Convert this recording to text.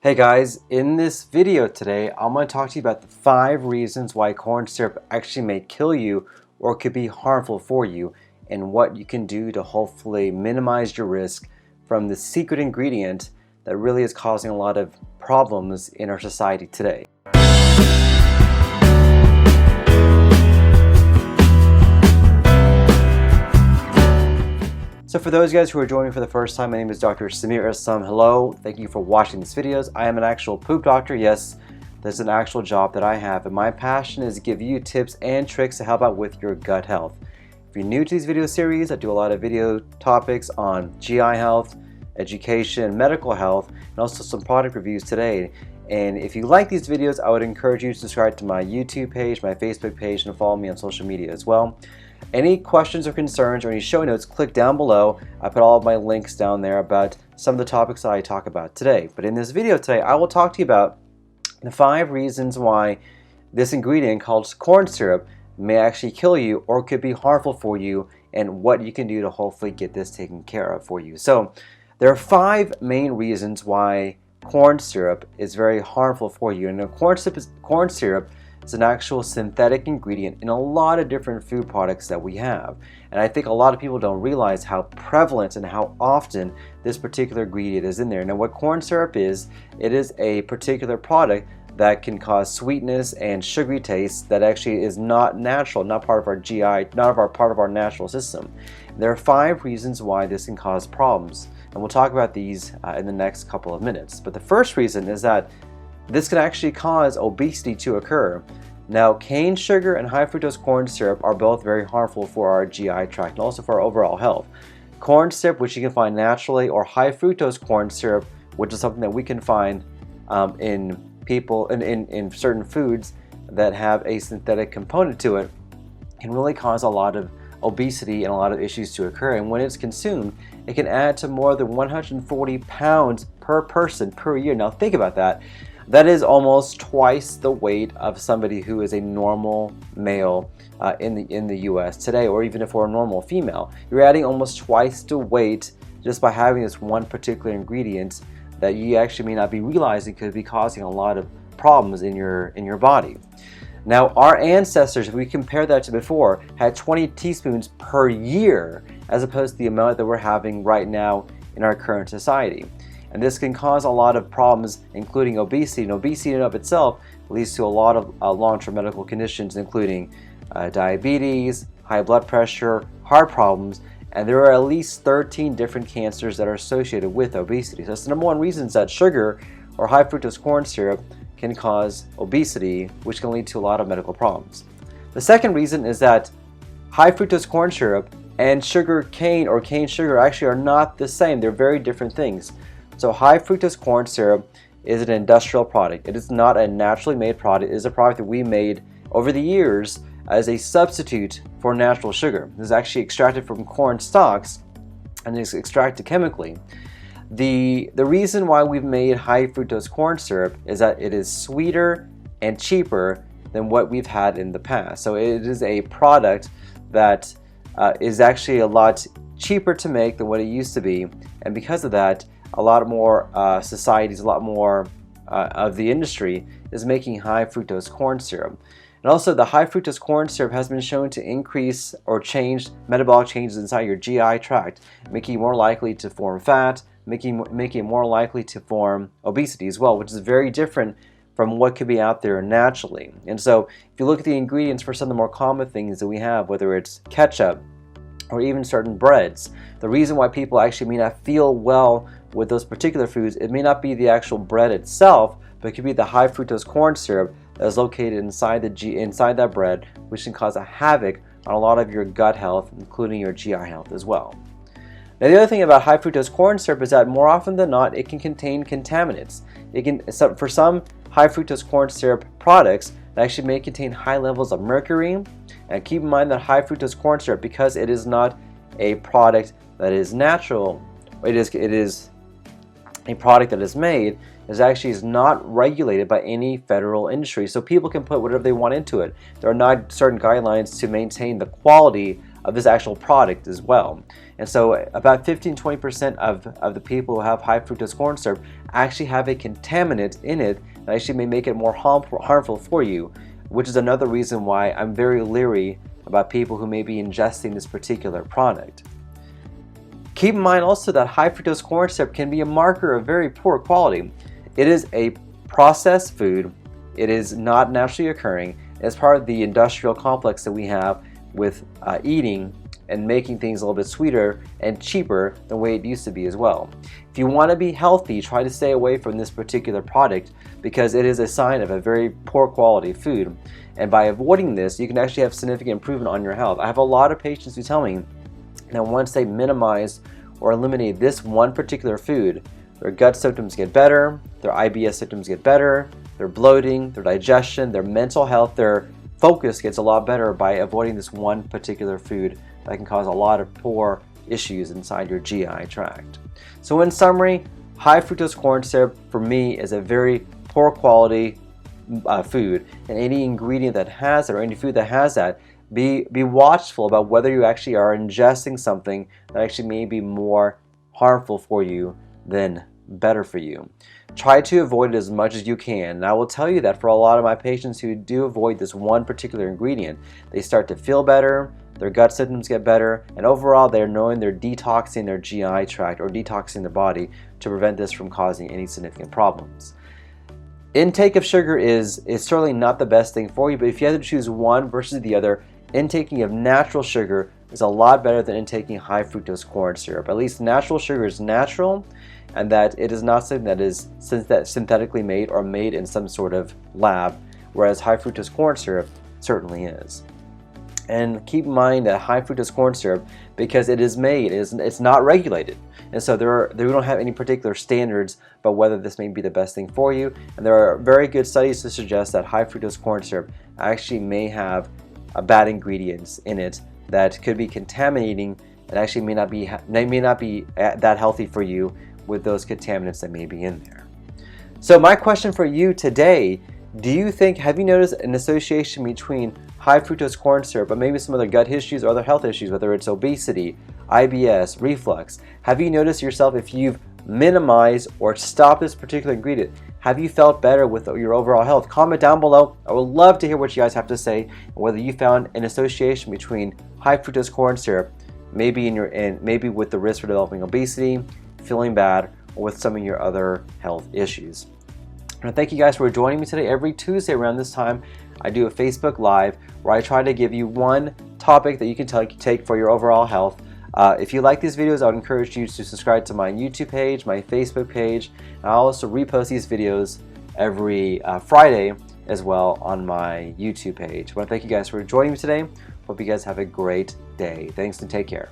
Hey guys, in this video today, I'm going to talk to you about the 5 reasons why corn syrup actually may kill you or could be harmful for you, and what you can do to hopefully minimize your risk from the secret ingredient that really is causing a lot of problems in our society today. So for those guys who are joining for the first time, my name is Dr. Samir Assam. Hello, thank you for watching these videos. I am an actual poop doctor. Yes, there's an actual job that I have, and my passion is to give you tips and tricks to help out with your gut health. If you're new to these video series, I do a lot of video topics on GI health, education, medical health, and also some product reviews today. And if you like these videos, I would encourage you to subscribe to my YouTube page, my Facebook page, and follow me on social media as well. Any questions or concerns or any show notes, click down below. I put all of my links down there about some of the topics that I talk about today. But in this video today, I will talk to you about the 5 reasons why this ingredient called corn syrup may actually kill you or could be harmful for you, and what you can do to hopefully get this taken care of for you. So there are 5 main reasons why corn syrup is very harmful for you. And corn syrup is an actual synthetic ingredient in a lot of different food products that we have. And I think a lot of people don't realize how prevalent and how often this particular ingredient is in there. Now, what corn syrup is, it is a particular product that can cause sweetness and sugary taste that actually is not natural, not part of our GI, part of our natural system. There are 5 reasons why this can cause problems, and we'll talk about these in the next couple of minutes. But the first reason is that this can actually cause obesity to occur. Now, cane sugar and high fructose corn syrup are both very harmful for our GI tract and also for our overall health. Corn syrup, which you can find naturally, or high fructose corn syrup, which is something that we can find in certain foods that have a synthetic component to it, can really cause a lot of obesity and a lot of issues to occur. And when it's consumed, it can add to more than 140 pounds per person per year. Now think about that. That is almost twice the weight of somebody who is a normal male in the US today, or even if we're a normal female. You're adding almost twice the weight just by having this one particular ingredient that you actually may not be realizing could be causing a lot of problems in your body. Now, our ancestors, if we compare that to before, had 20 teaspoons per year as opposed to the amount that we're having right now in our current society. And this can cause a lot of problems, including obesity. And obesity in and of itself leads to a lot of long-term medical conditions, including diabetes, high blood pressure, heart problems, and there are at least 13 different cancers that are associated with obesity. So that's the number one reason, is that sugar or high fructose corn syrup can cause obesity, which can lead to a lot of medical problems. The second reason is that high fructose corn syrup and sugar cane or cane sugar actually are not the same. They're very different things. So high fructose corn syrup is an industrial product. It is not a naturally made product. It is a product that we made over the years as a substitute for natural sugar. This is actually extracted from corn stalks and is extracted chemically. The reason why we've made high fructose corn syrup is that it is sweeter and cheaper than what we've had in the past. So it is a product that is actually a lot cheaper to make than what it used to be, and because of that, a lot more societies, a lot more of the industry is making high fructose corn syrup. And also, the high fructose corn syrup has been shown to increase or change metabolic changes inside your GI tract, making you more likely to form fat, making it more likely to form obesity as well, which is very different from what could be out there naturally. And so if you look at the ingredients for some of the more common things that we have, whether it's ketchup or even certain breads, the reason why people actually may not feel well with those particular foods, it may not be the actual bread itself, but it could be the high fructose corn syrup that is located inside that bread, which can cause a havoc on a lot of your gut health, including your GI health as well. Now, the other thing about high fructose corn syrup is that more often than not, it can contain contaminants. For some high fructose corn syrup products, it actually may contain high levels of mercury. And keep in mind that high fructose corn syrup, because it is not a product that is natural, it is a product that is made, is not regulated by any federal industry. So people can put whatever they want into it. There are not certain guidelines to maintain the quality of this actual product as well. And so about 15-20% of the people who have high fructose corn syrup actually have a contaminant in it that actually may make it more harmful for you, which is another reason why I'm very leery about people who may be ingesting this particular product. Keep in mind also that high fructose corn syrup can be a marker of very poor quality. It is a processed food. It is not naturally occurring. It's part of the industrial complex that we have with eating and making things a little bit sweeter and cheaper than the way it used to be as well. If you want to be healthy, try to stay away from this particular product because it is a sign of a very poor quality food. And by avoiding this, you can actually have significant improvement on your health. I have a lot of patients who tell me that once they minimize or eliminate this one particular food, their gut symptoms get better, their IBS symptoms get better, their bloating, their digestion, their mental health, their focus gets a lot better by avoiding this one particular food that can cause a lot of poor issues inside your GI tract. So in summary, high fructose corn syrup for me is a very poor quality food, and any ingredient that has it or any food that has that, be watchful about whether you actually are ingesting something that actually may be more harmful for you than better for you. Try to avoid it as much as you can. And I will tell you that for a lot of my patients who do avoid this one particular ingredient, they start to feel better, their gut symptoms get better, and overall they're knowing they're detoxing their GI tract or detoxing their body to prevent this from causing any significant problems. Intake of sugar is certainly not the best thing for you, but if you had to choose one versus the other, intaking of natural sugar is a lot better than intaking high fructose corn syrup. At least natural sugar is natural, and that it is not something that is synthetically made or made in some sort of lab, whereas high fructose corn syrup certainly is. And keep in mind that high fructose corn syrup, because it is made, it's not regulated. And so we don't have any particular standards about whether this may be the best thing for you. And there are very good studies to suggest that high fructose corn syrup actually may have bad ingredients in it that could be contaminating and actually may not be that healthy for you with those contaminants that may be in there. So my question for you today, have you noticed an association between high fructose corn syrup but maybe some other gut issues or other health issues, whether it's obesity, IBS, reflux? Have you noticed yourself, if you've minimized or stopped this particular ingredient, have you felt better with your overall health? Comment down below. I would love to hear what you guys have to say, and whether you found an association between high fructose corn syrup maybe maybe with the risk for developing obesity, feeling bad, or with some of your other health issues. And thank you guys for joining me today. Every Tuesday around this time, I do a Facebook Live where I try to give you one topic that you can take for your overall health. If you like these videos, I would encourage you to subscribe to my YouTube page, my Facebook page, and I'll also repost these videos every Friday as well on my YouTube page. I want to thank you guys for joining me today. Hope you guys have a great day. Thanks and take care.